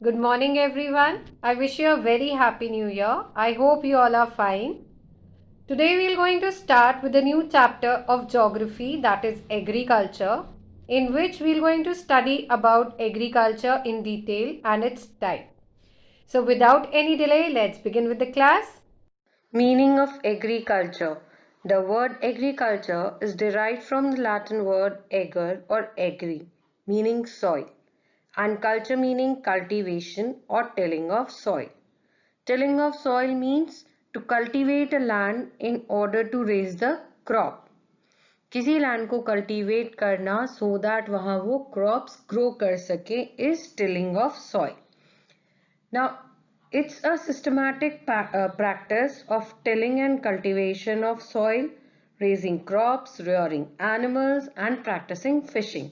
Good morning, everyone. I wish you a very happy new year. I hope you all are fine. Today, we are going to start with a new chapter of geography, that is agriculture, in which we are going to study about agriculture in detail and its type. So, without any delay, let's begin with the class. Meaning of agriculture. The word agriculture is derived from the Latin word ager or agri, meaning soil, and culture meaning cultivation or tilling of soil. Tilling of soil means to cultivate a land in order to raise the crop. किसी land को cultivate करना so that वहाँ वो crops grow कर सके is tilling of soil. Now, it's a systematic practice of tilling and cultivation of soil, raising crops, rearing animals, and practicing fishing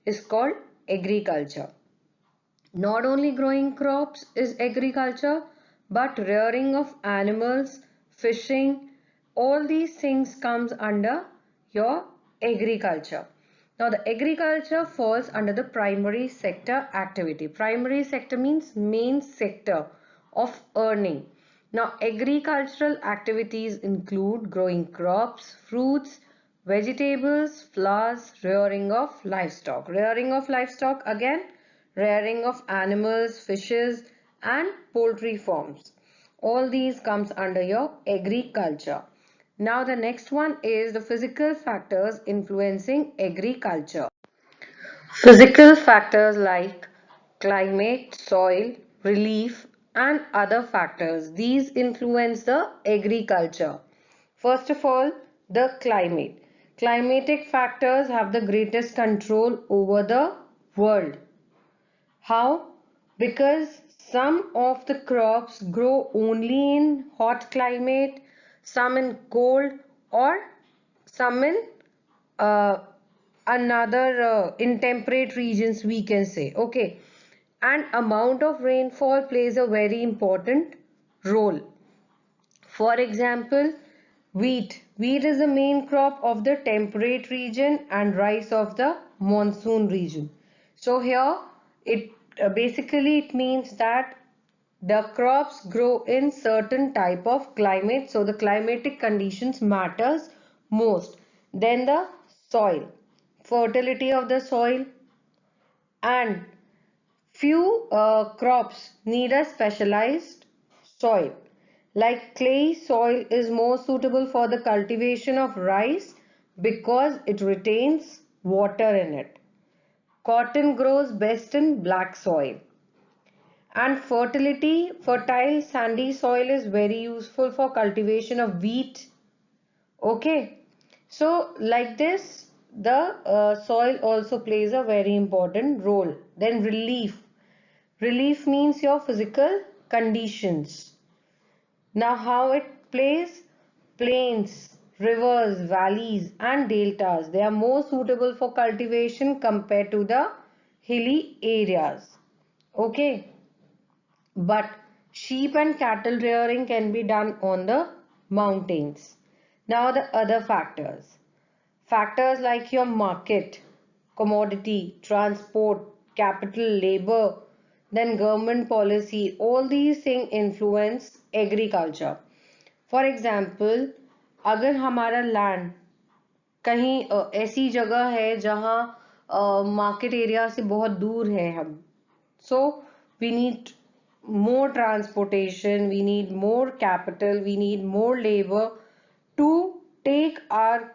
is called agriculture. Not only growing crops is agriculture, but rearing of animals, fishing, all these things comes under your agriculture. Now the agriculture falls under the primary sector activity. Primary sector means main sector of earning. Now agricultural activities include growing crops, fruits, vegetables, flowers, rearing of livestock. Rearing of livestock again, rearing of animals, fishes and poultry farms. All these comes under your agriculture. Now the next one is the physical factors influencing agriculture. Physical factors like climate, soil, relief and other factors. These influence the agriculture. First of all, the climate. Climatic factors have the greatest control over the world. How? Because some of the crops grow only in hot climate, some in cold or some in uh, another in temperate regions we can say. Okay. And amount of rainfall plays a very important role. For example, wheat. Wheat is the main crop of the temperate region and rice of the monsoon region. So here it basically it means that the crops grow in certain type of climate. So the climatic conditions matters most. Then the soil, fertility of the soil, and few crops need a specialized soil. Like clay soil is more suitable for the cultivation of rice because it retains water in it. Cotton grows best in black soil. And fertile sandy soil is very useful for cultivation of wheat. Okay. So like this, the soil also plays a very important role. Then relief. Relief means your physical conditions. Now how it plays? Plains, rivers, valleys and deltas. They are more suitable for cultivation compared to the hilly areas. Okay. But sheep and cattle rearing can be done on the mountains. Now the other factors. Factors like your market, commodity, transport, capital, labor, then government policy, all these things influence agriculture. For example, अगर हमारा land कहीं ऐसी जगह है जहाँ market area से बहुत दूर है हम, so we need more transportation, we need more capital, we need more labor to take our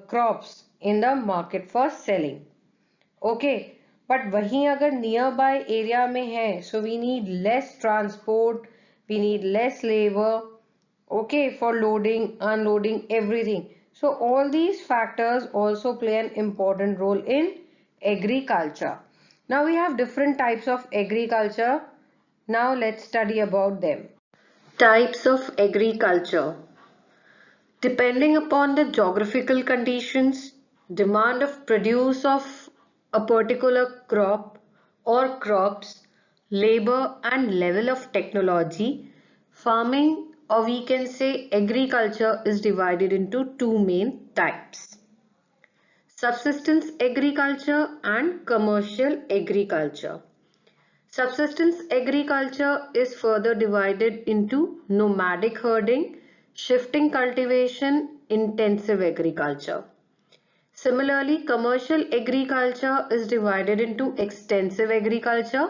crops in the market for selling. Okay, but वहीं अगर नियर बाय एरिया में है, so we need less transport, we need less labor, okay, for loading, unloading, everything. So all these factors also play an important role in agriculture. Now we have different types of agriculture. Now let's study about them. Types of agriculture. Depending upon the geographical conditions, demand of produce of a particular crop or crops, labor and level of technology, farming or we can say agriculture is divided into two main types: subsistence agriculture and commercial agriculture. Subsistence agriculture is further divided into nomadic herding, shifting cultivation, intensive agriculture. Similarly, commercial agriculture is divided into extensive agriculture,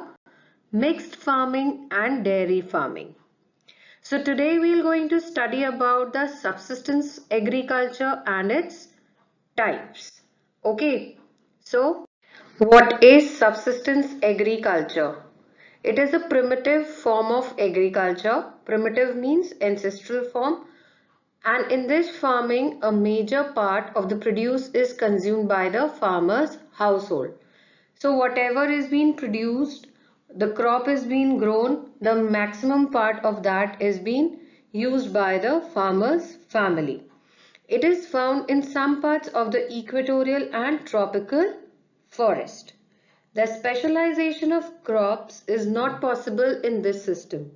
mixed farming and dairy farming. So today we are going to study about the subsistence agriculture and its types. Okay, so what is subsistence agriculture? It is a primitive form of agriculture. Primitive means ancestral form, and in this farming a major part of the produce is consumed by the farmer's household. So whatever is being produced, the crop is being grown, the maximum part of that is being used by the farmer's family. It is found in some parts of the equatorial and tropical forest. The specialization of crops is not possible in this system.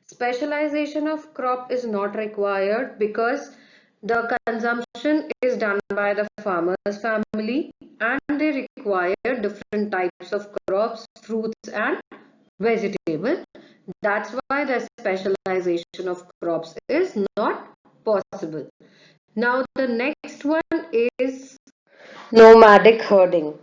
Specialization of crop is not required because the consumption is done by the farmer's family and they require different types of crops, fruits and vegetable. That's why the specialization of crops is not possible. Now the next one is nomadic herding.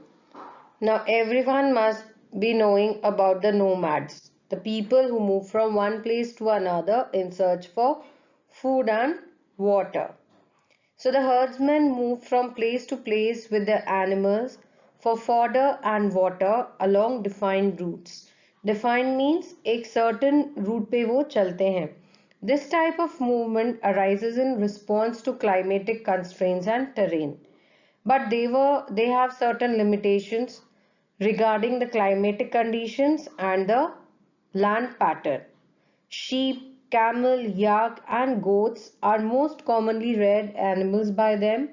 Now everyone must be knowing about the nomads, the people who move from one place to another in search for food and water. So the herdsmen move from place to place with their animals for fodder and water along defined routes. Defined means एक certain route पे वो चलते हैं. This type of movement arises in response to climatic constraints and terrain. But they have certain limitations regarding the climatic conditions and the land pattern. Sheep, camel, yak and goats are most commonly reared animals by them.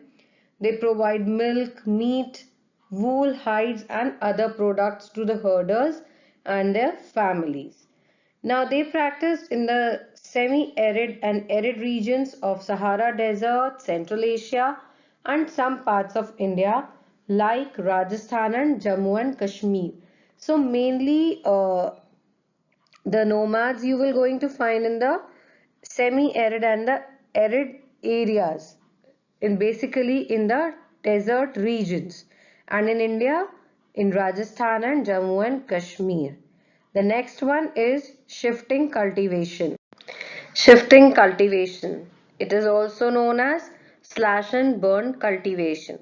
They provide milk, meat, wool, hides and other products to the herders and their families. Now they practiced in the semi-arid and arid regions of Sahara Desert, Central Asia and some parts of India like Rajasthan and Jammu and Kashmir. So mainly the nomads you will going to find in the semi-arid and the arid areas, in basically in the desert regions, and in India in Rajasthan and Jammu and Kashmir. The next one is shifting cultivation. Shifting cultivation. It is also known as slash and burn cultivation.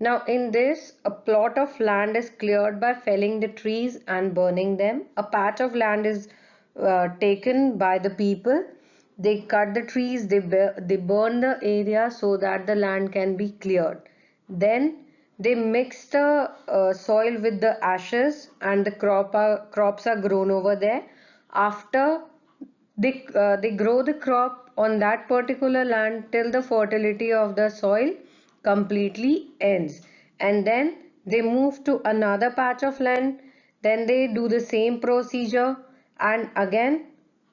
Now in this, a plot of land is cleared by felling the trees and burning them. A patch of land is taken by the people. They cut the trees, they burn the area so that the land can be cleared. Then they mix the soil with the ashes and the crops are grown over there. After they grow the crop on that particular land till the fertility of the soil completely ends, and then they move to another patch of land. Then they do the same procedure and again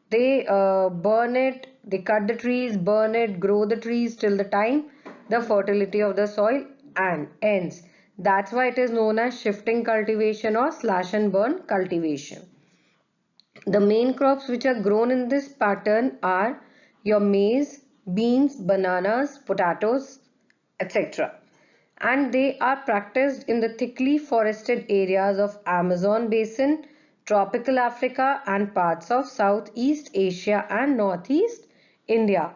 they burn it, they cut the trees, burn it, grow the trees till the time the fertility of the soil and ends. That's why it is known as shifting cultivation or slash and burn cultivation. The main crops which are grown in this pattern are your maize, beans, bananas, potatoes, etc. And they are practiced in the thickly forested areas of Amazon basin, tropical Africa and parts of Southeast Asia and Northeast India.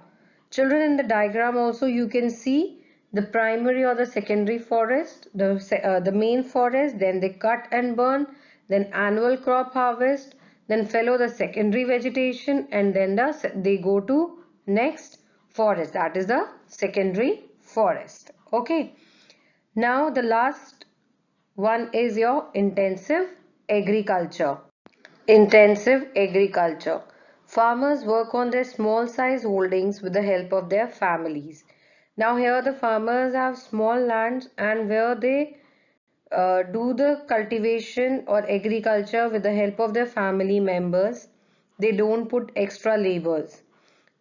Children, in the diagram also you can see the primary or the secondary forest, the main forest, then they cut and burn, then annual crop harvest, then follow the secondary vegetation and then they go to next forest, that is the secondary forest. Okay. Now the last one is your intensive agriculture. Intensive agriculture. Farmers work on their small size holdings with the help of their families. Now here the farmers have small lands and where they do the cultivation or agriculture with the help of their family members. They don't put extra labors.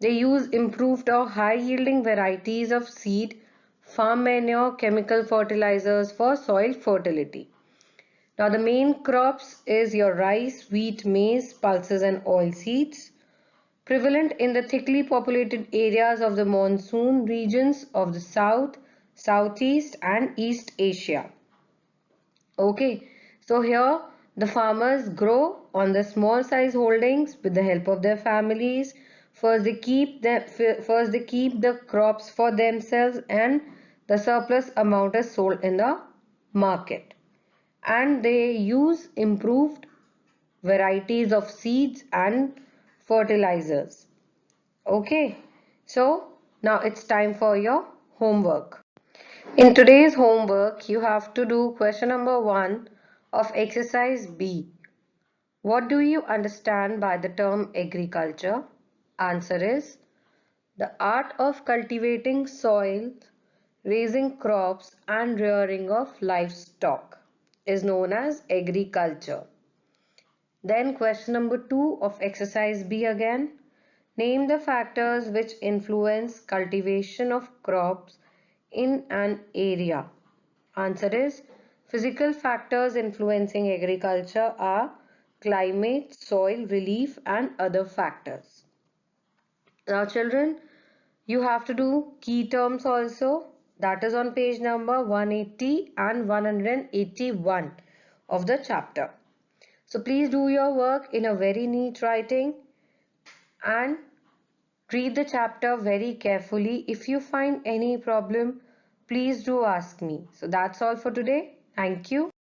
They use improved or high yielding varieties of seed, farm manure, chemical fertilizers for soil fertility. Now the main crops is your rice, wheat, maize, pulses and oilseeds. Prevalent in the thickly populated areas of the monsoon regions of the South, Southeast and East Asia. Okay, so here the farmers grow on the small size holdings with the help of their families. First they keep the crops for themselves, and the surplus amount is sold in the market. And they use improved varieties of seeds and fertilizers. Okay, so now it's time for your homework. In today's homework, you have to do question number 1 of exercise B. What do you understand by the term agriculture? Answer is the art of cultivating soil, raising crops and rearing of livestock is known as agriculture. Then question number 2 of exercise B again. Name the factors which influence cultivation of crops in an area. Answer is physical factors influencing agriculture are climate, soil, relief and other factors. Now children, you have to do key terms also. That is on page number 180 and 181 of the chapter. So please do your work in a very neat writing and read the chapter very carefully. If you find any problem, please do ask me. So that's all for today. Thank you.